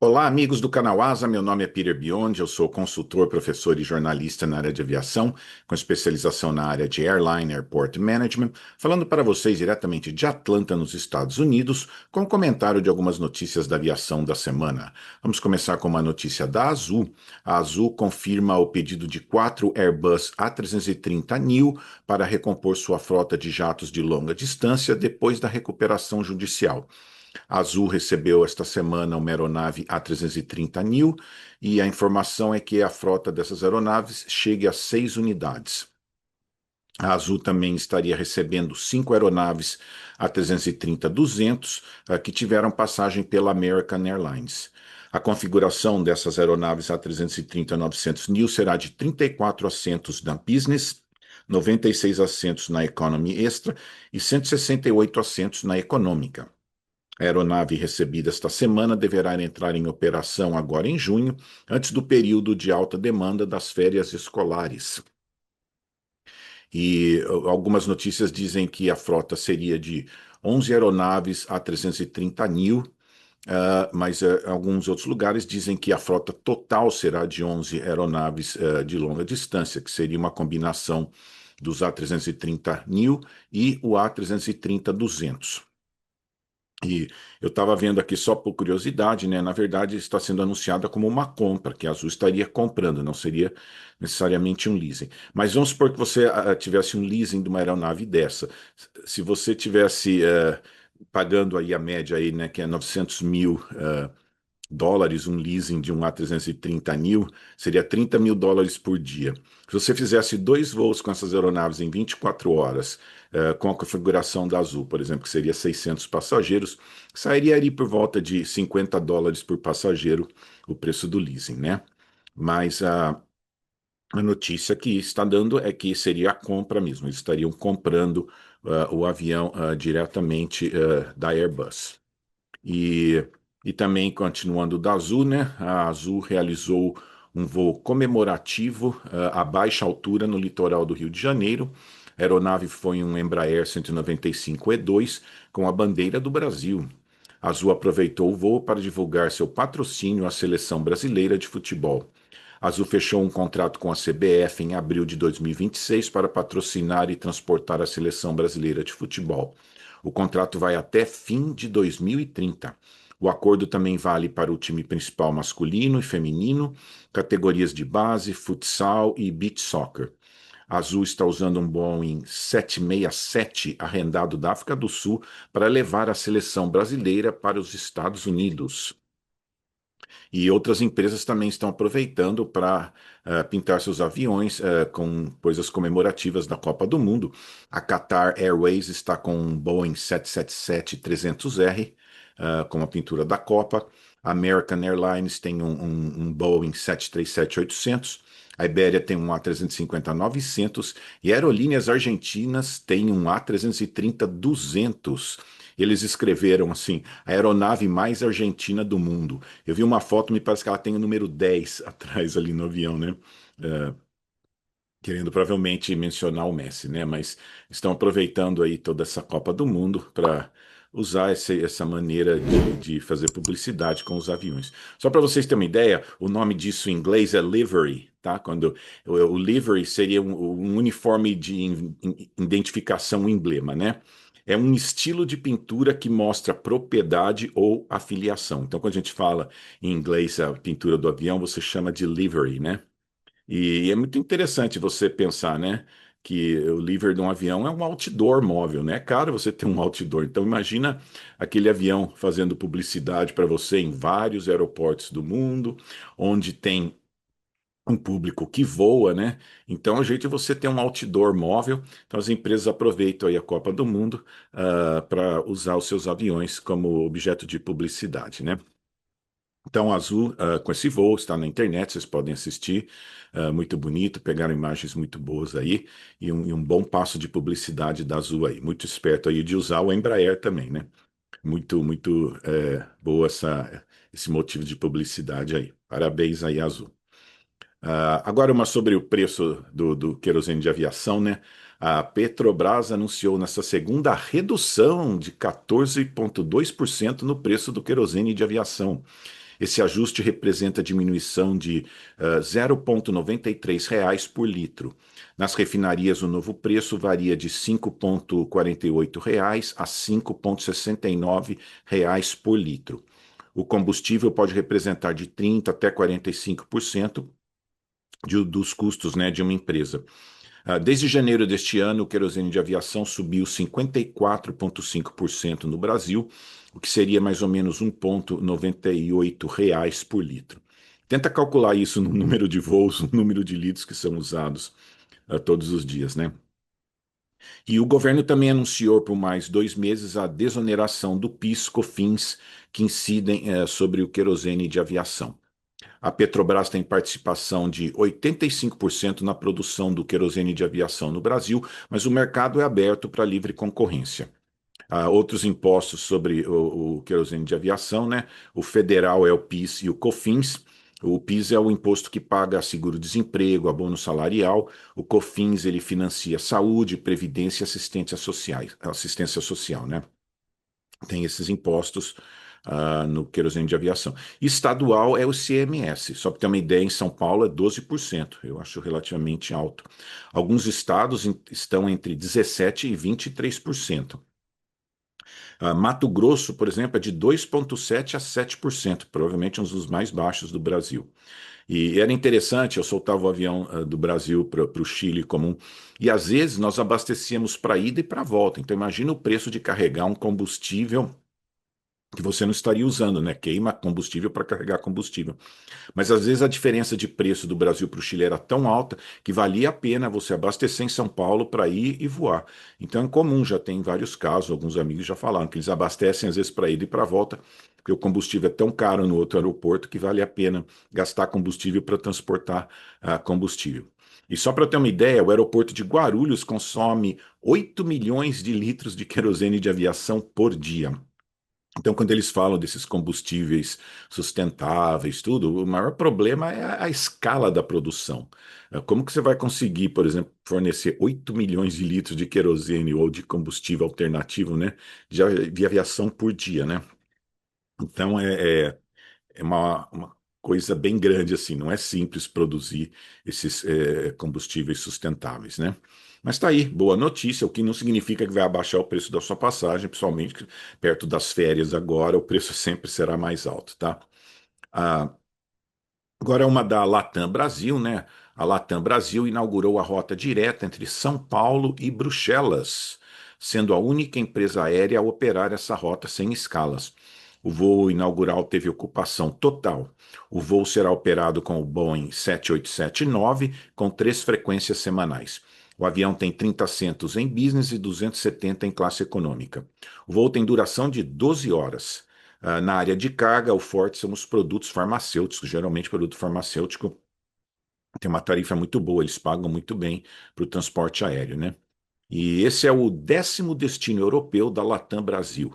Olá, amigos do canal Asa. Meu nome é Peter Biondi, eu sou consultor, professor e jornalista na área de aviação, com especialização na área de Airline Airport Management, falando para vocês diretamente de Atlanta, nos Estados Unidos, com um comentário de algumas notícias da aviação da semana. Vamos começar com uma notícia da Azul. A Azul confirma o pedido de 4 Airbus A330neo para recompor sua frota de jatos de longa distância depois da recuperação judicial. A Azul recebeu esta semana uma aeronave A330neo e a informação é que a frota dessas aeronaves chegue a 6 unidades. A Azul também estaria recebendo 5 aeronaves A330-200 que tiveram passagem pela American Airlines. A configuração dessas aeronaves A330-900neo será de 34 assentos na Business, 96 assentos na Economy Extra e 168 assentos na Econômica. A aeronave recebida esta semana deverá entrar em operação agora em junho, antes do período de alta demanda das férias escolares. E algumas notícias dizem que a frota seria de 11 aeronaves A330neo, mas alguns outros lugares dizem que a frota total será de 11 aeronaves de longa distância, que seria uma combinação dos A330neo e o A330-200. E eu estava vendo aqui só por curiosidade, né? Na verdade, está sendo anunciada como uma compra, que a Azul estaria comprando, não seria necessariamente um leasing. Mas vamos supor que você tivesse um leasing de uma aeronave dessa. Se você tivesse pagando aí a média aí, né, que é 900 mil dólares, um leasing de um A330neo, seria 30 mil dólares por dia. Se você fizesse 2 voos com essas aeronaves em 24 horas, com a configuração da Azul, por exemplo, que seria 600 passageiros, sairia ali por volta de 50 dólares por passageiro o preço do leasing, né? Mas a notícia que está dando é que seria a compra mesmo, eles estariam comprando o avião diretamente da Airbus. E, e também, continuando da Azul, né? A Azul realizou um voo comemorativo a baixa altura no litoral do Rio de Janeiro. A aeronave foi um Embraer 195E2 com a bandeira do Brasil. A Azul aproveitou o voo para divulgar seu patrocínio à seleção brasileira de futebol. A Azul fechou um contrato com a CBF em abril de 2026 para patrocinar e transportar a seleção brasileira de futebol. O contrato vai até fim de 2030. O acordo também vale para o time principal masculino e feminino, categorias de base, futsal e beach soccer. A Azul está usando um Boeing 767 arrendado da África do Sul para levar a seleção brasileira para os Estados Unidos. E outras empresas também estão aproveitando para pintar seus aviões com coisas comemorativas da Copa do Mundo. A Qatar Airways está com um Boeing 777-300R com a pintura da Copa. A American Airlines tem um Boeing 737-800. A Ibéria tem um A350-900 e aerolíneas argentinas têm um A330-200. Eles escreveram assim, a aeronave mais argentina do mundo. Eu vi uma foto, me parece que ela tem o número 10 atrás ali no avião, né? É, querendo provavelmente mencionar o Messi, né? Mas estão aproveitando aí toda essa Copa do Mundo para usar essa maneira de fazer publicidade com os aviões. Só para vocês terem uma ideia, o nome disso em inglês é livery, tá? Quando o livery seria um uniforme de identificação, um emblema, né? É um estilo de pintura que mostra propriedade ou afiliação. Então, quando a gente fala em inglês a pintura do avião, você chama de livery, né? E é muito interessante você pensar, né, que o livery de um avião é um outdoor móvel, né? É caro você ter um outdoor. Então imagina aquele avião fazendo publicidade para você em vários aeroportos do mundo, onde tem um público que voa, né? Então o jeito é você ter um outdoor móvel. Então as empresas aproveitam aí a Copa do Mundo para usar os seus aviões como objeto de publicidade, né? Então, a Azul, com esse voo, está na internet, vocês podem assistir, muito bonito, pegaram imagens muito boas aí, e um bom passo de publicidade da Azul aí, muito esperto aí de usar o Embraer também, né? Muito, muito boa esse motivo de publicidade aí. Parabéns aí, Azul. Agora uma sobre o preço do querosene de aviação, né? A Petrobras anunciou nessa segunda a redução de 14,2% no preço do querosene de aviação. Esse ajuste representa diminuição de R$ 0,93 por litro. Nas refinarias, o novo preço varia de R$ 5,48 a R$ 5,69 por litro. O combustível pode representar de 30% até 45% dos custos, né, de uma empresa. Desde janeiro deste ano, o querosene de aviação subiu 54,5% no Brasil, o que seria mais ou menos R$ 1,98 por litro. Tenta calcular isso no número de voos, no número de litros que são usados todos os dias, né? E o governo também anunciou por mais 2 meses a desoneração do PIS/COFINS que incidem sobre o querosene de aviação. A Petrobras tem participação de 85% na produção do querosene de aviação no Brasil, mas o mercado é aberto para livre concorrência. Há outros impostos sobre o querosene de aviação, né? O federal é o PIS e o COFINS. O PIS é o imposto que paga seguro-desemprego, abono salarial. O COFINS ele financia saúde, previdência e assistência social, né? Tem esses impostos no querosene de aviação. Estadual é o ICMS. Só para ter uma ideia, em São Paulo é 12%. Eu acho relativamente alto. Alguns estados estão entre 17% e 23%. Mato Grosso, por exemplo, é de 2,7% a 7%, provavelmente um dos mais baixos do Brasil. E era interessante, eu soltava o avião do Brasil para o Chile comum, e às vezes nós abastecíamos para ida e para volta. Então imagina o preço de carregar um combustível que você não estaria usando, né? Queima combustível para carregar combustível. Mas às vezes a diferença de preço do Brasil para o Chile era tão alta que valia a pena você abastecer em São Paulo para ir e voar. Então é comum, já tem vários casos, alguns amigos já falaram que eles abastecem às vezes para ir e para volta, porque o combustível é tão caro no outro aeroporto que vale a pena gastar combustível para transportar combustível. E só para ter uma ideia, o aeroporto de Guarulhos consome 8 milhões de litros de querosene de aviação por dia. Então, quando eles falam desses combustíveis sustentáveis, tudo, o maior problema é a escala da produção. Como que você vai conseguir, por exemplo, fornecer 8 milhões de litros de querosene ou de combustível alternativo, né, de aviação por dia, né? Então, é uma coisa bem grande assim, não é simples produzir esses combustíveis sustentáveis, né? Mas tá aí, boa notícia, o que não significa que vai abaixar o preço da sua passagem, principalmente que perto das férias agora, o preço sempre será mais alto, tá? Ah, Agora, uma da Latam Brasil, né? A Latam Brasil inaugurou a rota direta entre São Paulo e Bruxelas, sendo a única empresa aérea a operar essa rota sem escalas. O voo inaugural teve ocupação total. O voo será operado com o Boeing 787-9, com 3 frequências semanais. O avião tem 30 assentos em business e 270 em classe econômica. O voo tem duração de 12 horas. Na área de carga, o forte são os produtos farmacêuticos. Geralmente, produto farmacêutico tem uma tarifa muito boa, eles pagam muito bem para o transporte aéreo, né? E esse é o 10º destino europeu da Latam Brasil.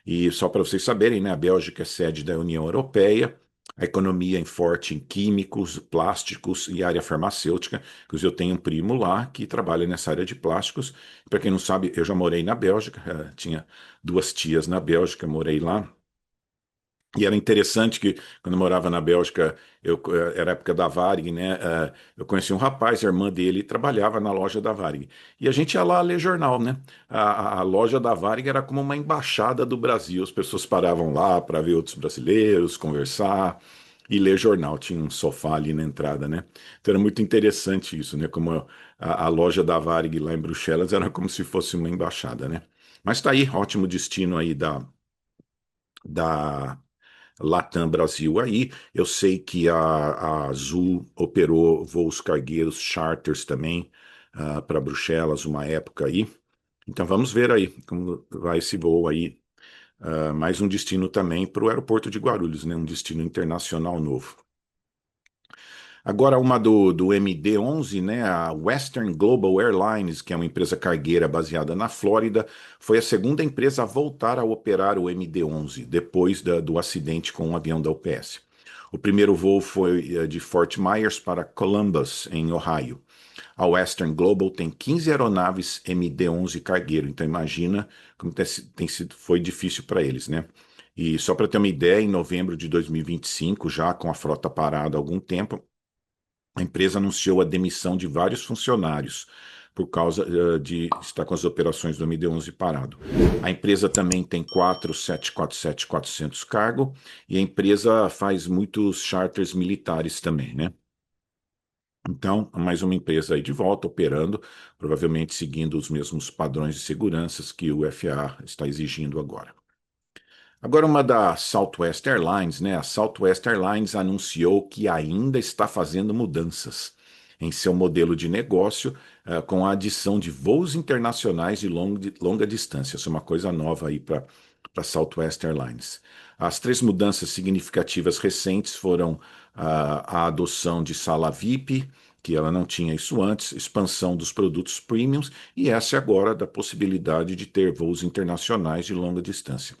E só para vocês saberem, né, a Bélgica é sede da União Europeia, a economia é forte em químicos, plásticos e área farmacêutica. Inclusive, eu tenho um primo lá que trabalha nessa área de plásticos. Para quem não sabe, eu já morei na Bélgica, tinha 2 tias na Bélgica, morei lá. E era interessante que, quando eu morava na Bélgica, era a época da Varig, né? Eu conheci um rapaz, a irmã dele trabalhava na loja da Varig. E a gente ia lá ler jornal, né? A loja da Varig era como uma embaixada do Brasil. As pessoas paravam lá para ver outros brasileiros, conversar e ler jornal. Tinha um sofá ali na entrada, né? Então era muito interessante isso, né? Como a loja da Varig lá em Bruxelas era como se fosse uma embaixada, né? Mas tá aí, ótimo destino aí da Latam Brasil aí. Eu sei que a Azul operou voos cargueiros charters também para Bruxelas uma época aí. Então vamos ver aí como vai esse voo aí. Mais um destino também para o aeroporto de Guarulhos, né? Um destino internacional novo. Agora, uma do MD-11, né, a Western Global Airlines, que é uma empresa cargueira baseada na Flórida, foi a segunda empresa a voltar a operar o MD-11, depois do acidente com um avião da UPS. O primeiro voo foi de Fort Myers para Columbus, em Ohio. A Western Global tem 15 aeronaves MD-11 cargueiro, então imagina como foi difícil para eles, né? E só para ter uma ideia, em novembro de 2025, já com a frota parada há algum tempo, a empresa anunciou a demissão de vários funcionários por causa de estar com as operações do MD-11 parado. A empresa também tem 747-400 cargo e a empresa faz muitos charters militares também, né? Então, mais uma empresa aí de volta, operando, provavelmente seguindo os mesmos padrões de segurança que o FAA está exigindo agora. Agora, uma da Southwest Airlines, né? A Southwest Airlines anunciou que ainda está fazendo mudanças em seu modelo de negócio, com a adição de voos internacionais de longa distância. Isso é uma coisa nova aí para a Southwest Airlines. As três mudanças significativas recentes foram a adoção de sala VIP, que ela não tinha isso antes, expansão dos produtos premiums e essa agora da possibilidade de ter voos internacionais de longa distância.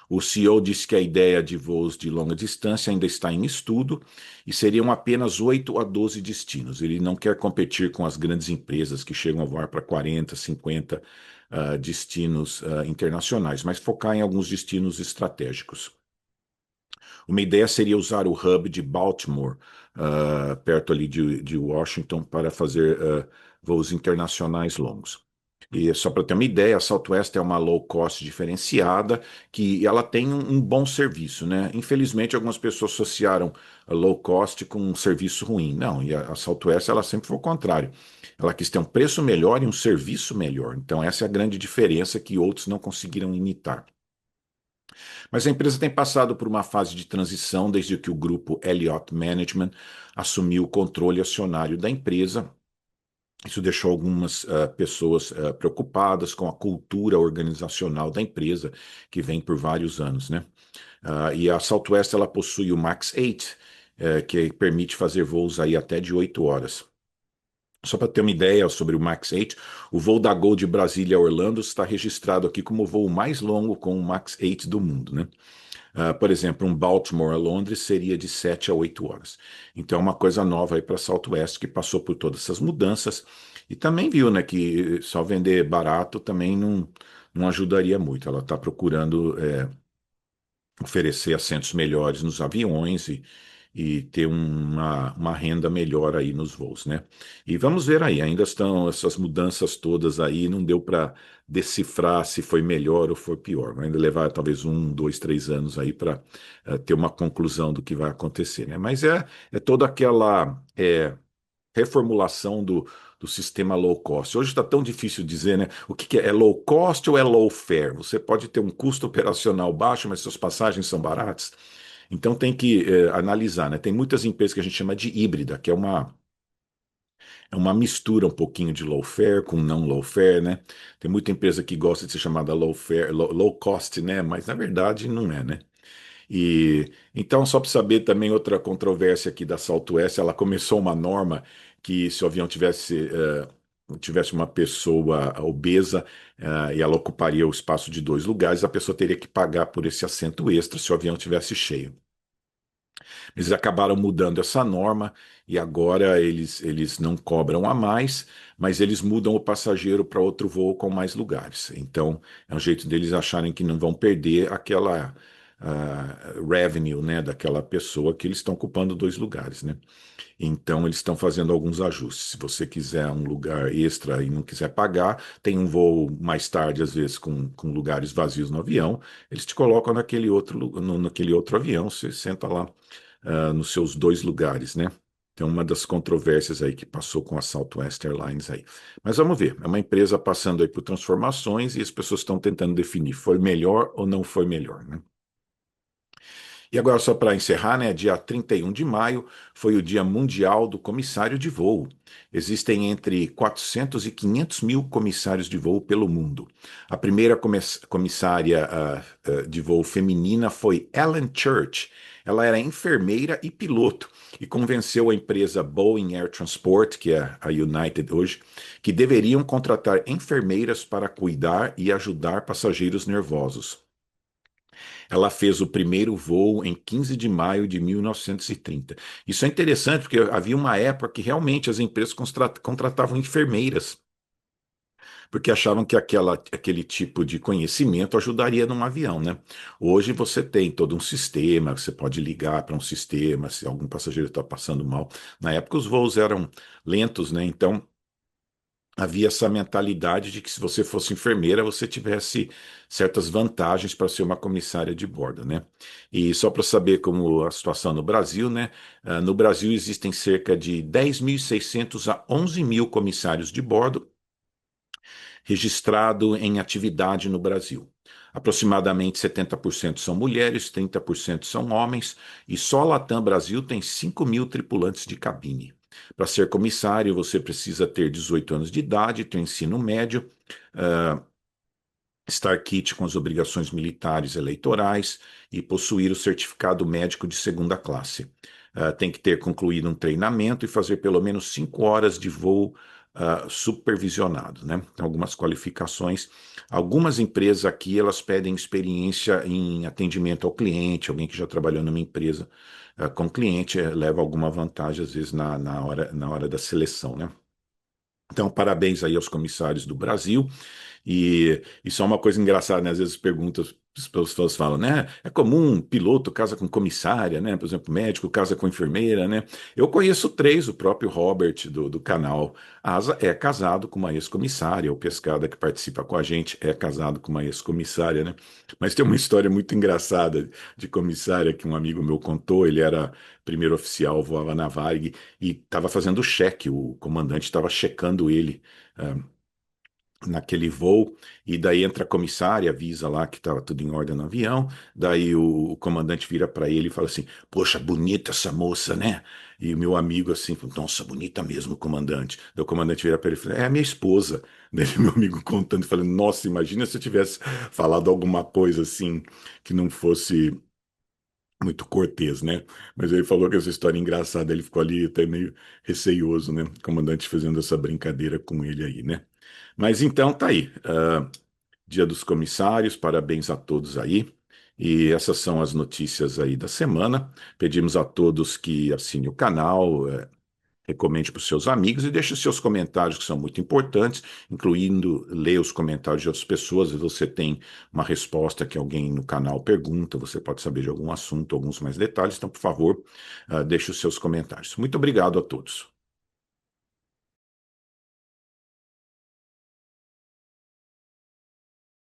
O CEO disse que a ideia de voos de longa distância ainda está em estudo e seriam apenas 8 a 12 destinos. Ele não quer competir com as grandes empresas que chegam a voar para 40, 50 destinos internacionais, mas focar em alguns destinos estratégicos. Uma ideia seria usar o hub de Baltimore, perto ali de Washington, para fazer voos internacionais longos. E só para ter uma ideia, a Southwest é uma low cost diferenciada, que ela tem um bom serviço, né? Infelizmente, algumas pessoas associaram a low cost com um serviço ruim. Não, e a Southwest ela sempre foi o contrário. Ela quis ter um preço melhor e um serviço melhor. Então, essa é a grande diferença que outros não conseguiram imitar. Mas a empresa tem passado por uma fase de transição desde que o grupo Elliott Management assumiu o controle acionário da empresa. Isso deixou algumas pessoas preocupadas com a cultura organizacional da empresa, que vem por vários anos, né? E a Southwest ela possui o MAX 8, que permite fazer voos aí até de 8 horas. Só para ter uma ideia sobre o MAX 8, o voo da Gol de Brasília a Orlando está registrado aqui como o voo mais longo com o MAX 8 do mundo, né? Por exemplo, um Baltimore a Londres seria de 7 a 8 horas. Então, é uma coisa nova aí para a Southwest, que passou por todas essas mudanças e também viu, né, que só vender barato também não ajudaria muito. Ela está procurando oferecer assentos melhores nos aviões e ter uma renda melhor aí nos voos, né? E vamos ver aí, ainda estão essas mudanças todas aí, não deu para decifrar se foi melhor ou foi pior. Vai ainda levar talvez 1, 2, 3 anos aí para ter uma conclusão do que vai acontecer, né? Mas é toda aquela reformulação do sistema low cost. Hoje está tão difícil dizer, né? O que é low cost ou é low fare? Você pode ter um custo operacional baixo, mas suas passagens são baratas. Então tem que analisar, né? Tem muitas empresas que a gente chama de híbrida, que é uma mistura um pouquinho de low fare com não low fare, né? Tem muita empresa que gosta de ser chamada low fare, low cost, né? Mas na verdade não é, né? E então, só para saber também outra controvérsia aqui da Southwest, ela começou uma norma que se o avião tivesse uma pessoa obesa, e ela ocuparia o espaço de 2 lugares, a pessoa teria que pagar por esse assento extra se o avião tivesse cheio. Eles acabaram mudando essa norma e agora eles não cobram a mais, mas eles mudam o passageiro para outro voo com mais lugares. Então, é um jeito deles acharem que não vão perder aquela revenue, né, daquela pessoa que eles estão ocupando 2 lugares, né? Então, eles estão fazendo alguns ajustes. Se você quiser um lugar extra e não quiser pagar, tem um voo mais tarde, às vezes, com lugares vazios no avião, eles te colocam naquele outro avião, você senta lá nos seus 2 lugares, né? Então, uma das controvérsias aí que passou com a Southwest Airlines aí. Mas vamos ver, é uma empresa passando aí por transformações e as pessoas estão tentando definir, foi melhor ou não foi melhor, né? E agora, só para encerrar, né, dia 31 de maio foi o Dia Mundial do Comissário de Voo. Existem entre 400 e 500 mil comissários de voo pelo mundo. A primeira comissária de voo feminina foi Ellen Church. Ela era enfermeira e piloto e convenceu a empresa Boeing Air Transport, que é a United hoje, que deveriam contratar enfermeiras para cuidar e ajudar passageiros nervosos. Ela fez o primeiro voo em 15 de maio de 1930. Isso é interessante porque havia uma época que realmente as empresas contratavam enfermeiras porque achavam que aquele tipo de conhecimento ajudaria num avião, né? Hoje você tem todo um sistema, você pode ligar para um sistema se algum passageiro está passando mal. Na época os voos eram lentos, né? Então havia essa mentalidade de que se você fosse enfermeira, você tivesse certas vantagens para ser uma comissária de bordo, né? E só para saber como a situação no Brasil, né? No Brasil existem cerca de 10.600 a 11.000 comissários de bordo registrado em atividade no Brasil. Aproximadamente 70% são mulheres, 30% são homens, e só a Latam Brasil tem 5.000 tripulantes de cabine. Para ser comissário, você precisa ter 18 anos de idade, ter ensino médio, uh, estar quite com as obrigações militares eleitorais e possuir o certificado médico de segunda classe. Tem que ter concluído um treinamento e fazer pelo menos 5 horas de voo supervisionado, né? Tem algumas qualificações. Algumas empresas aqui, elas pedem experiência em atendimento ao cliente, alguém que já trabalhou numa empresa com cliente, leva alguma vantagem, às vezes, na hora da seleção, né? Então, parabéns aí aos comissários do Brasil. E isso é uma coisa engraçada, né? Às vezes perguntas, as pessoas falam, né? É comum um piloto casa com comissária, né? Por exemplo, médico casa com enfermeira, né? Eu conheço três, o próprio Robert do canal Asa é casado com uma ex-comissária, o Pescada que participa com a gente é casado com uma ex-comissária, né? Mas tem uma história muito engraçada de comissária que um amigo meu contou, ele era primeiro oficial, voava na Varig e estava fazendo cheque, o comandante estava checando ele. ah, Naquele voo, e daí entra a comissária, avisa lá que estava tudo em ordem no avião, daí o comandante vira para ele e fala assim, poxa, bonita essa moça, né? E o meu amigo assim, nossa, bonita mesmo, comandante. Daí o comandante vira para ele e fala, é a minha esposa. Daí meu amigo contando, falando, nossa, imagina se eu tivesse falado alguma coisa assim, que não fosse muito cortês, né? Mas ele falou que essa história é engraçada, ele ficou ali até meio receioso, né? O comandante fazendo essa brincadeira com ele aí, né? Mas então tá aí. Dia dos Comissários, parabéns a todos aí. E essas são as notícias aí da semana. Pedimos a todos que assinem o canal, recomende para os seus amigos e deixe os seus comentários, que são muito importantes, incluindo ler os comentários de outras pessoas. Se você tem uma resposta que alguém no canal pergunta, você pode saber de algum assunto, alguns mais detalhes, então, por favor, deixe os seus comentários. Muito obrigado a todos.